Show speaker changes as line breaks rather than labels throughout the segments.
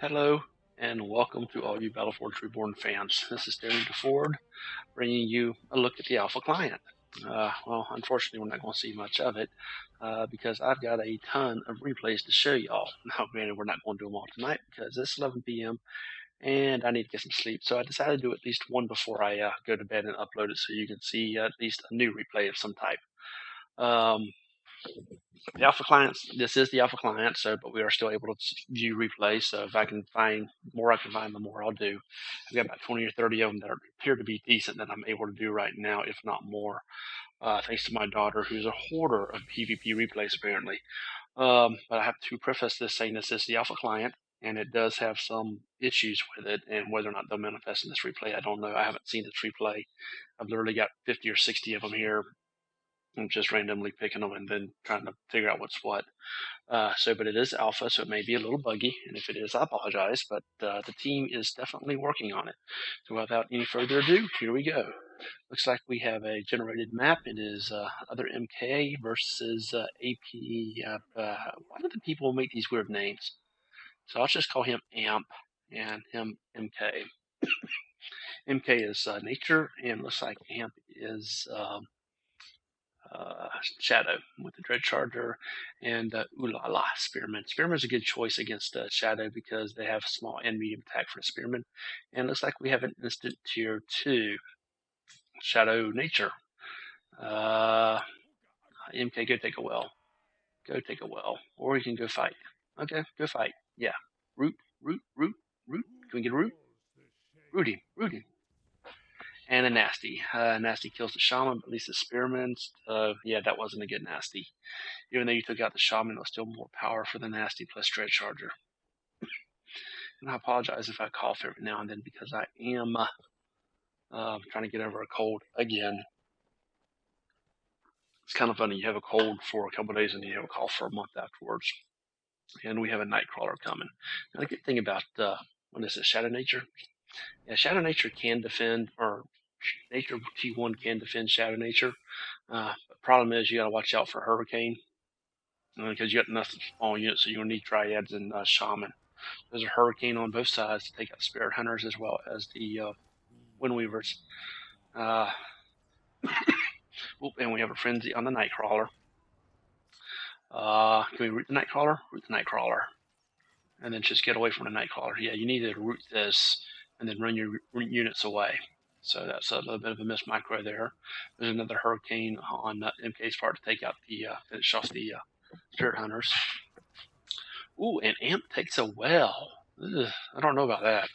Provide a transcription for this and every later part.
Hello, and welcome to all you Battleforge Reborn fans. This is Darren DeFord, bringing you a look at the Alpha client. Well, unfortunately, we're not going to see much of it because I've got a ton of replays to show y'all. Now, granted, we're not going to do them all tonight because it's 11 p.m. and I need to get some sleep. So I decided to do at least one before I go to bed and upload it so you can see at least a new replay of some type. The alpha clients, this is the alpha client, but we are still able to view replays. So if I can find more, the more I'll do. I've got about 20 or 30 of them that appear to be decent that I'm able to do right now, if not more, thanks to my daughter, who's a hoarder of PvP replays apparently. But I have to preface this saying this is the alpha client, and it does have some issues with it, and whether or not they'll manifest in this replay, I don't know. I haven't seen this replay. I've literally got 50 or 60 of them here. I'm just randomly picking them and then trying to figure out what's what. But it is alpha, so it may be a little buggy, and if it is, I apologize, but the team is definitely working on it. So without any further ado, here we go. Looks like we have a generated map. It is other MK versus AP. Why do the people make these weird names? So I'll just call him AMP and him MK. MK is nature, and looks like AMP is Shadow with the Dread Charger and Ulala Spearman. Spearman's a good choice against Shadow because they have small and medium attack for a Spearman. And it looks like we have an instant tier 2 Shadow Nature. MK, go take a well. Go take a well. Or you can go fight. Okay, go fight. Yeah. Root. Can we get a root? Root him. And a nasty. Nasty kills the shaman, but at least the spearman. Yeah, that wasn't a good nasty. Even though you took out the shaman, it was still more power for the nasty plus Dread Charger. And I apologize if I cough every now and then because I am trying to get over a cold again. It's kind of funny. You have a cold for a couple of days and you have a cough for a month afterwards. And we have a Nightcrawler coming. Now, the good thing about what is it, Shadow Nature? Yeah, Shadow Nature can defend, or Nature T1 can defend Shadow Nature. The problem is you got to watch out for Hurricane because you got nothing small units, so you'll need Dryads and Shaman. There's a Hurricane on both sides to take out Spirit Hunters as well as the Windweavers. And we have a Frenzy on the Nightcrawler. Can we root the Nightcrawler? Root the Nightcrawler. And then just get away from the Nightcrawler. Yeah, you need to root this and then run your units away. So that's a little bit of a miss micro there. There's another Hurricane on MK's part to take out the finish off the Spirit Hunters. Ooh, and Amp takes a well. Ugh, I don't know about that.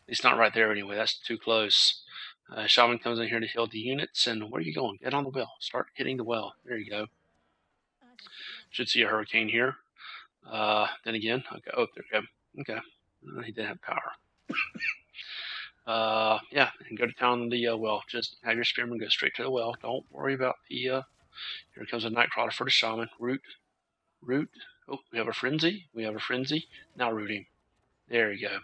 It's not right there anyway. That's too close. Shaman comes in here to heal the units. And where are you going? Get on the well. Start hitting the well. There you go. Should see a Hurricane here. Then again, okay. Oh, there we go. Okay. He didn't have power. Yeah, and go to town on the well. Just have your Spearman go straight to the well. Don't worry about the, here comes a Nightcrawler for the Shaman. Root. Oh, we have a Frenzy. Now root him. There you go.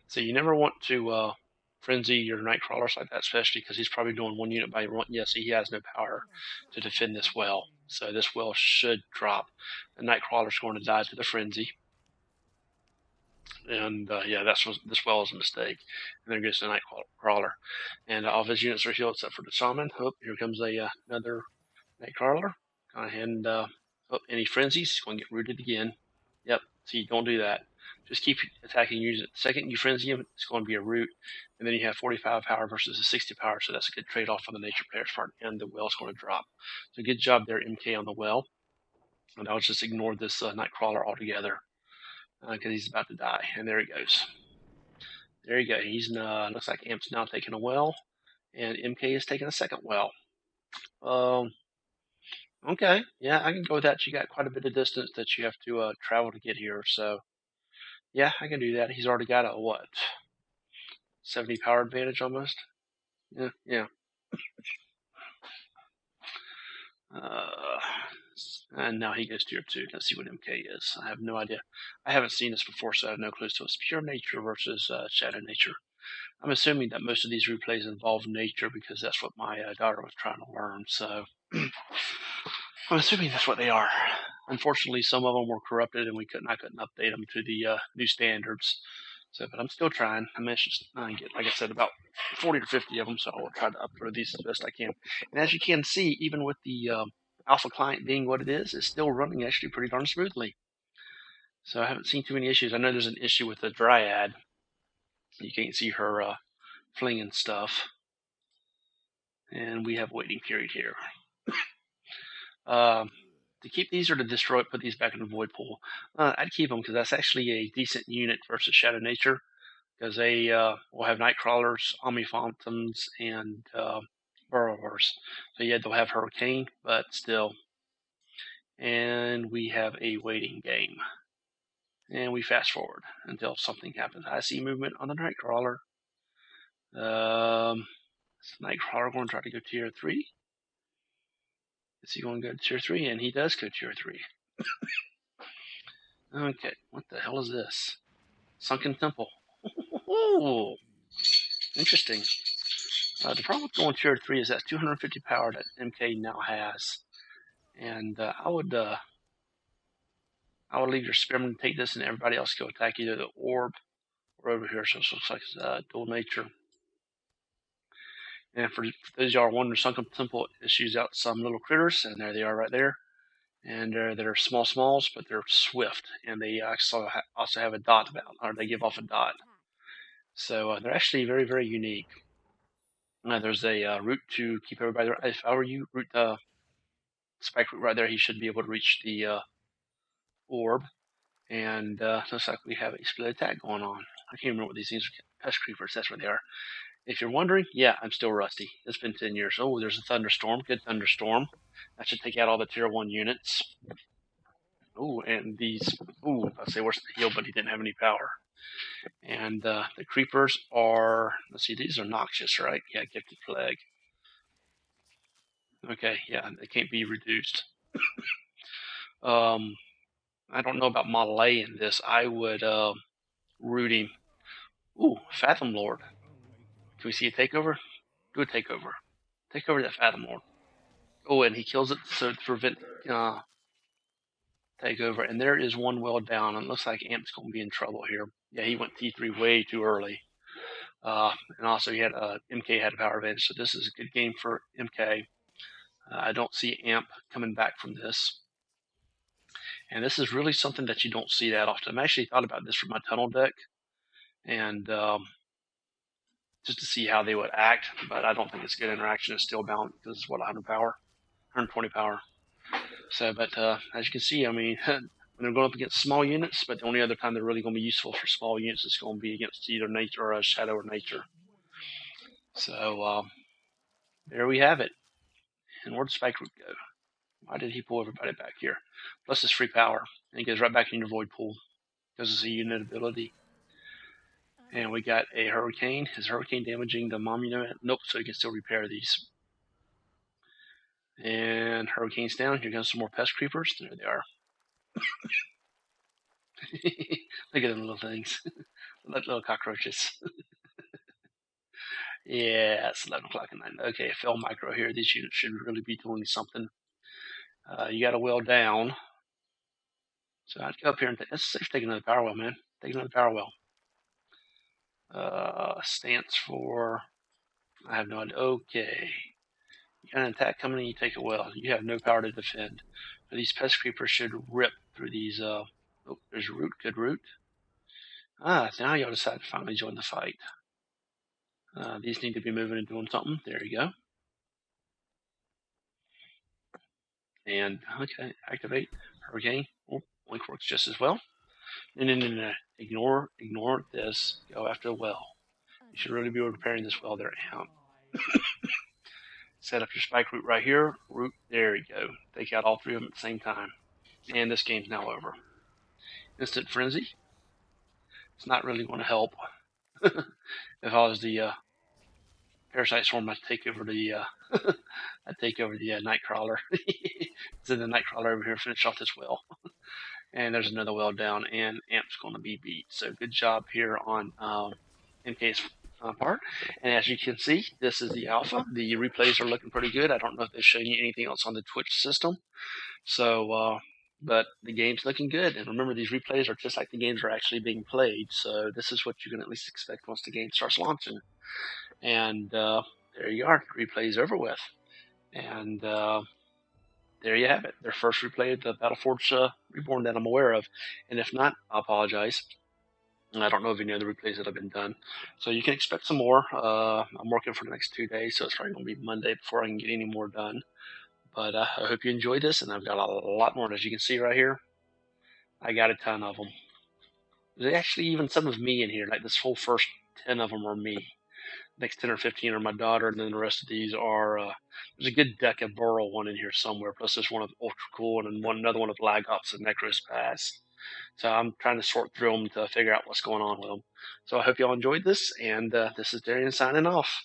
So you never want to frenzy your Nightcrawlers like that, especially because he's probably doing one unit by one. Yes, he has no power to defend this well. So this well should drop. The Nightcrawler's going to die to the Frenzy. And yeah, this well is a mistake. And there goes the Nightcrawler. And all of his units are healed except for the Shaman. Oh, here comes another Nightcrawler. Go ahead and any frenzies, he's going to get rooted again. Yep, see, don't do that. Just keep attacking using it. The second you frenzy him, it's going to be a root. And then you have 45 power versus a 60 power, so that's a good trade-off on the nature player's part, and the well's going to drop. So good job there, MK, on the well. And I'll just ignore this Nightcrawler altogether because he's about to die. And there he goes. There you go. He's looks like Amp's now taking a well, and MK is taking a second well. Okay, yeah, I can go with that. You got quite a bit of distance that you have to travel to get here, so yeah, I can do that. He's already got a, what, 70 power advantage almost? Yeah. And now he goes tier 2. Let's see what MK is. I have no idea. I haven't seen this before, so I have no clue. So it's pure nature versus shadow nature. I'm assuming that most of these replays involve nature because that's what my daughter was trying to learn, so I'm assuming that's what they are. Unfortunately, some of them were corrupted, and I couldn't update them to the new standards. So, but I'm still trying. I managed to get, like I said, about 40 to 50 of them. So I'll try to upload these as best I can. And as you can see, even with the alpha client being what it is, it's still running actually pretty darn smoothly. So I haven't seen too many issues. I know there's an issue with the Dryad. You can't see her flinging stuff. And we have a waiting period here. To keep these or to destroy it, put these back in the void pool. I'd keep them because that's actually a decent unit versus Shadow Nature, because they will have night crawlers, Omni Phantoms, and burrowers. So yeah, they'll have Hurricane, but still. And we have a waiting game. And we fast forward until something happens. I see movement on the night crawler. Night crawler going to try to go tier 3. Is he going to go to tier 3? And he does go tier 3. Okay, what the hell is this? Sunken Temple. Ooh, interesting. The problem with going tier 3 is that 250 power that MK now has. And I would leave your spearman to take this, and everybody else go attack either the orb or over here. So it looks like it's dual nature. And for those of y'all wondering, Sunken Temple issues out some little critters, and there they are right there. And they're small smalls, but they're swift, and they also have a dot about, or they give off a dot. So they're actually very, very unique. There's a route to keep everybody there. If I were you, route spike route right there, he should be able to reach the orb. And looks like we have a split attack going on. I can't remember what these things are. Pest creepers, that's where they are. If you're wondering, yeah, I'm still rusty. It's been 10 years. Oh, there's a thunderstorm. Good thunderstorm. That should take out all the tier 1 units. Oh, and these, I'd say worse than heal, but he didn't have any power. And the creepers are, let's see, these are noxious, right? Yeah, Gifted Plague. Okay, yeah, they can't be reduced. I don't know about Model A in this. I would root him. Ooh, Fathom Lord. Can we see a takeover? Do a takeover. Take over that Fathom Lord. Oh, and he kills it so to prevent takeover. And there is one well down. And it looks like Amp's going to be in trouble here. Yeah, he went T3 way too early. And also he had MK had a power advantage. So this is a good game for MK. I don't see Amp coming back from this. And this is really something that you don't see that often. I actually thought about this for my tunnel deck, and just to see how they would act, but I don't think it's good interaction. It's still bound because it's what, 100 power, 120 power. So, but as you can see, I mean, when they're going up against small units, but the only other time they're really going to be useful for small units is going to be against either nature or a shadow or nature. So there we have it. And where'd Spike Root go? Why did he pull everybody back here? Plus his free power. And he goes right back in your void pool because it's a unit ability. And we got a Hurricane. Is Hurricane damaging the mom unit? Nope, so you can still repair these. And Hurricane's down. Here comes some more pest creepers. There they are. Look at them little things. Little cockroaches. Yeah, it's 11 o'clock at night. Okay, fell micro here. These units should really be doing something. You got a well down. So I'd go up here and let's take another power well, man. Take another power well. Stance for, I have no idea. Okay. You got an attack coming and you take it well. You have no power to defend. But these pest creepers should rip through these. Oh, there's a root. Good root. Now y'all decide to finally join the fight. These need to be moving and doing something. There you go. And, okay, activate. Hurricane. Oh, Link works just as well. No. Ignore this. Go after the well. You should really be repairing this well there, Amp. Set up your spike root right here. Root, there you go. Take out all 3 of them at the same time. And this game's now over. Instant Frenzy. It's not really going to help. If I was the Parasite Swarm, I'd take over the Nightcrawler. Send the Nightcrawler over here, finish off this well. And there's another well down, and Amp's going to be beat. So good job here on MK's part. And as you can see, this is the alpha. The replays are looking pretty good. I don't know if they're showing you anything else on the Twitch system. So but the game's looking good. And remember, these replays are just like the games are actually being played. So this is what you can at least expect once the game starts launching. And there you are. The replay's over with. And there you have it. Their first replay of the Battleforge Reborn that I'm aware of. And if not, I apologize. I don't know of any other replays that have been done. So you can expect some more. I'm working for the next 2 days, so it's probably going to be Monday before I can get any more done. But I hope you enjoyed this, and I've got a lot more. As you can see right here, I got a ton of them. There's actually even some of me in here. Like this whole first 10 of them are me. Next 10 or 15 are my daughter, and then the rest of these are, there's a good deck of Burrow one in here somewhere, plus there's one of Ultra Cool, and then another one of Lag Ops and Necros Pass. So I'm trying to sort through them to figure out what's going on with them. So I hope y'all enjoyed this, and this is Darian signing off.